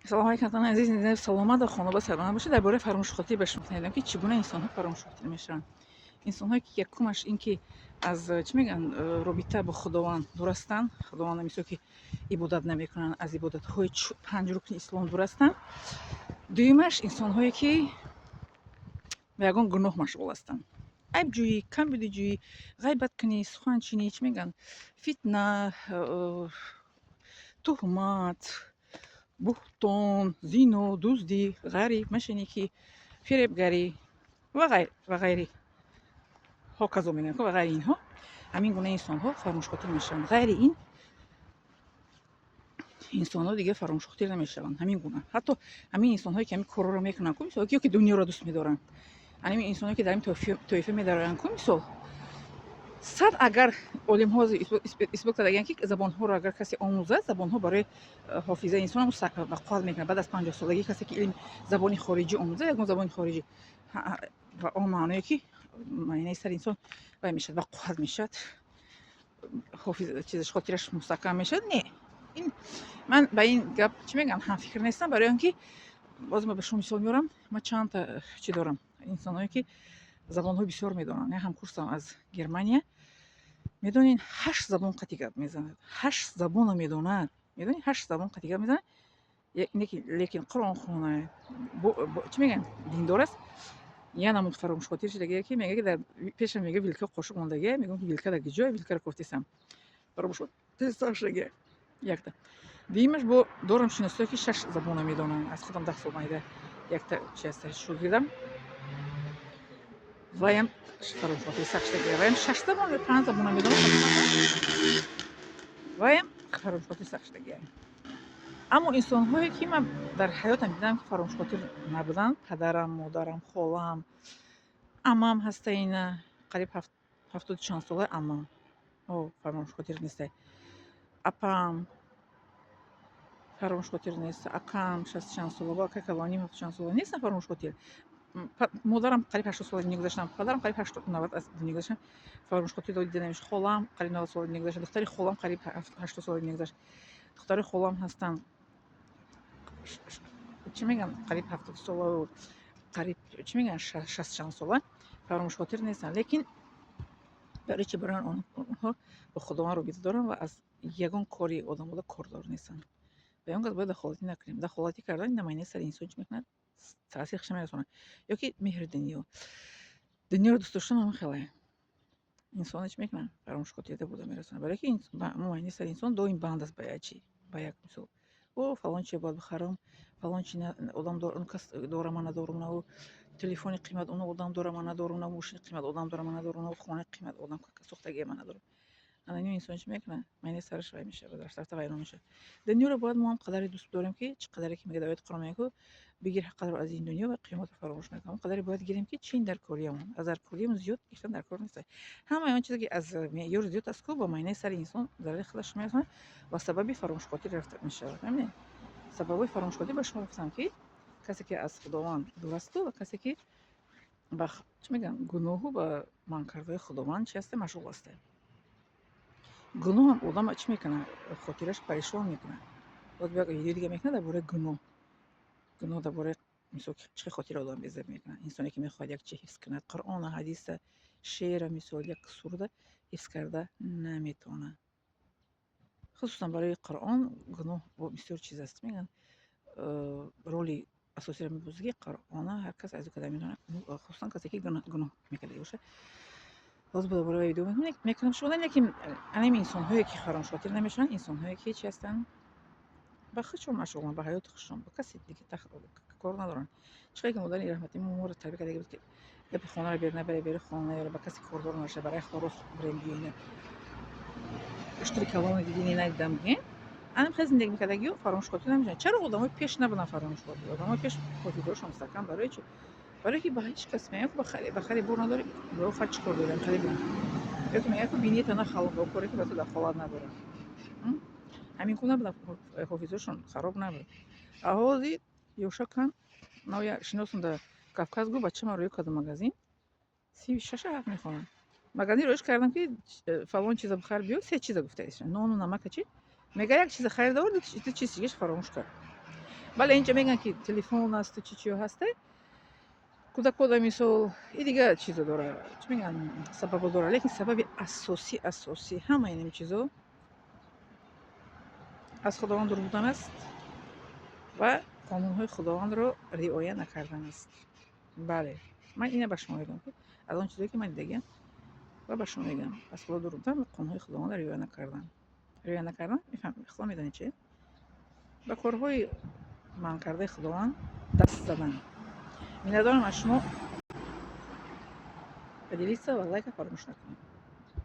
سلام علیکم عزیز، سلامت و خانواده سلامت باشه. درباره فراموش‌خاطری بهش می‌گم که چگونه انسان‌ها فراموش‌خاطر میشن. انسان‌هایی که یکمش این که از چی میگن رابطه با خداوند دور هستند، خداوند مثل که عبادت نمیکنن، از عبادت‌های پنج رکن اسلام دور هستند. دویمش انسان‌هایی که به یگان گناه مشغول هستند. عیب جویی، کمبودی جویی، غیبت کنی، سخن چینی، چی میگن فتنه، تهمت، بهتان، زنا، دزدی، غریب، مشنیکی، فریبگری و غیره ها کذا میگن که و غیر اینها همین گونه انسان ها فراموش خاطر میشن. غیر این انسان ها دیگه فراموش خاطر نمیشن. همین گونه حتی همین انسان هایی که همین کار رو میکنن که مثلا که دنیا رو دوست میدارن، همین انسان هایی که در این طایفه میدارن که مثلا صد اگر علم ها اثبات کردن که زبان ها رو اگر کسی آموزه، زبان ها برای حافظه انسان هم بقال میکنه. بعد از 50 سالگی کسی که علم زبان خارجی آموزه، یگان زبان خارجی و آن معنی که معنی سر انسان وای میشد بقال میشد، حافظ چیزش خاطرش مستحکم میشد. نه، این من با این گپ چی میگم هم فکر نیستم. برای اینکه باز ما به شما مثال میارم، ما چند تا چی دارم انسانایی که زبان های بسیار میدونن. نه هم کورسم از گرمانیا، میدونین 8 زبان قاطی گپ میزند، 8 زبان رو میدوند. میدونین 8 زبان قاطی گپ میزند. لیکن قرآن خونه چی میگن دیندار است. یه نمود فراموش خاطر شده که میگه که در پیش میگه ویلکا قاشق موندگی، میگم که ویلکا در کجای ویلکا رو گفتیسم فراموش خاطر شده یک تا دیمش با دورم شناسایی که 6 زبان رو میدونن. از خودم 10 سال مایده یک تا چی هستش شو وایم فراموش خاطر سخته وایم 6 زبان یا 5 زبان رو میدونم وایم فراموش خاطر سخته. اما انسان‌هایی که من در حیاتم دیدم که فراموش‌خاطر نبودن، پدرم، مادرم، خاله‌ام، عمم هستین قریب 70 چند ساله عمم فراموش‌خاطر نیست. اپام فراموش‌خاطر نیست. اکام 60 چند ساله با که کلانی 70 چند ساله نیست فراموش‌خاطر. مادرم قریب 80 سال دیگه گذاشتم. پدرم قریب 80 90 از دیگه گذاشتم. فراموش‌خاطر دادی نمیشه. خاله‌ام قریب 90 سال دیگه گذاشت. دختری خاله‌ام قریب 80 سال دیگه گذاشت. دختر خاله‌ام هستن چی میگم قریب 70 ساله، قریب چی میگن 60 چند ساله فراموش خاطر نیستن. لیکن برای چی برای اونها به خداوند رو دارن و از یگان کاری آدم بوده کاردار نیستن. به اون باید دخالتی نکنیم. دخالتی کردن نماینده سر انسان چی میکنن تاثیرش میرسونه. یا که مهر دنیا رو دوست داشتن هم خیلی انسان چی میکنن فراموش خاطر بوده میرسونه. برای که نماینده سر انسان دویم بند است به چی با یک مثال او فلان چی باید بخرم، فلان چی آدم دور اون کس دور من ندارم، نه تلفن قیمت اون آدم داره من ندارم، نه ماشین قیمت آدم داره من ندارم، نه خونه قیمت آدم که سوختگی من ندارم. انا این انسان چی میکنه معنی سرش وای میشه و در سر غیر میشه. دنیا رو باید ما هم قدری دوست داریم که چقدر که میگه دعوت قرآن میگه بگیر حق رو از این دنیا و قیامت فراموش نکن. قدری باید گیریم که چین در کوریمون از در کوریمون زیاد گفتن در کار نیست. همه اون چیزی که از معیار زیاد است کو با معنی سر انسان در خودش میاد و سبب فراموش خاطر رفت میشه. همین سبب فراموش خاطر به شما گفتم که کسی که از خداوند دور است و کسی که چی میگن گناه و منکرهای خداوند چی هسته مشغول هسته. گناه هم آدم چی میکنه خاطرش پریشان میکنه. باز بیا یه دیگه میکنه درباره گناه درباره مثلا چه خاطر آدم بیزار میکنه. انسانی که میخواد یک چی حفظ کنه قرآن حدیث شعر مثال یک سوره حفظ کرده نمیتونه. خصوصا برای قرآن گناه بسیار چیز است. میگن رولی اساسی رو میبوزگی قرآن هر کس از کدام میدونه، خصوصا کسی که گناه میکنه باشه. باز برای دوم میکنم شما. لیکن این انسان هایی که فراموش خاطر نمیشن انسان هایی که چی هستن به خودشون مشغولن، به حیات خودشون، با کسی دیگه کار ندارن. چقدر که مادر رحمتی مور تربیت کرده بود که گپ خانه رو بیر نبره، بره خانه یا به کسی کاردار نشه، برای خروس بریم بیینه اشتری کلام دیدین ندیدم گه انم خیلی زندگی میکردگی و فراموش خاطر نمیشن. چرا آدمای پیش نبودن فراموش خاطر؟ آدمای پیش حافظه‌شون مستحکم. برای چی؟ برای که به هیچ کس میگه بخری بور نداری برو خرج چیکار داریم خیلی بین یا که میگه که بینی تنها خلق با کاری که به تو دخالت نداره. همین گونه بود حافظه‌شون خراب نبود. اهازی یوشکن نویا شناسون در کافکاز گو بچه من روی کد مگزین 36 حرف میخونن. مگزین روش کردم که فلان چیز بخیر بیو سه چیز گفته ایشون نان و نمک چی میگه یک چیز خرید آورد دو چیز دیگه فراموش کرد. бале инҷо мегӯянд ки телефон асту чӣ чиё ҳасте кӯдакода мисол и дига чизо дора чӣ мегӯянд сабабо дора лекин сабаби асосӣ ҳамаи ин чизо аз худованд дур будан аст ва қонунҳои худовандро риоя накардан аст. бале ман ина ба шумо мегӯям аз он чизое ки ман дидагиам ва ба шумо мегӯям аз худо дур будан ва қонунҳои худовандро риоя накардан ихтилоф медонед чие ба корҳои манъкардаи худованд даст задан. миннатдорам аз шумо. Поделиться ва лайка фаромӯш накунед.